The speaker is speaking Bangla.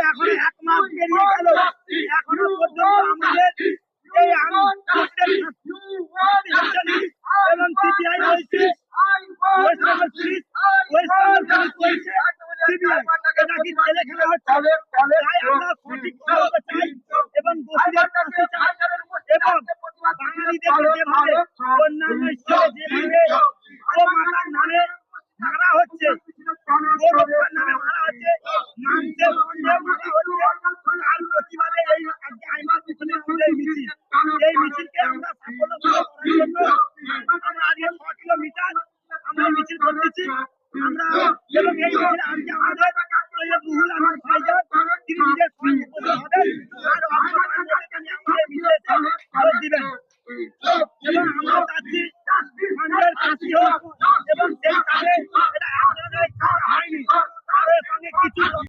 এখন 1 মাস পেরিয়ে গেল, এখনো পর্যন্ত আমাদের এই এবং সিবিআই হয়েছে, ওয়েস্ট বেঙ্গল পুলিশ হয়েছে, সিবিআই এটা কি ছেলে খেলা হচ্ছে? তাই আমরা সঠিক তদন্ত চাই এবং দোষীদের ফাঁসি চাই এবং বাঙালিদেরকে যেভাবে অন্যান্য স্টেটে যেভাবে ও মাতার নামে মারা হচ্ছে, ও রক্ষার নামে মারা হচ্ছে,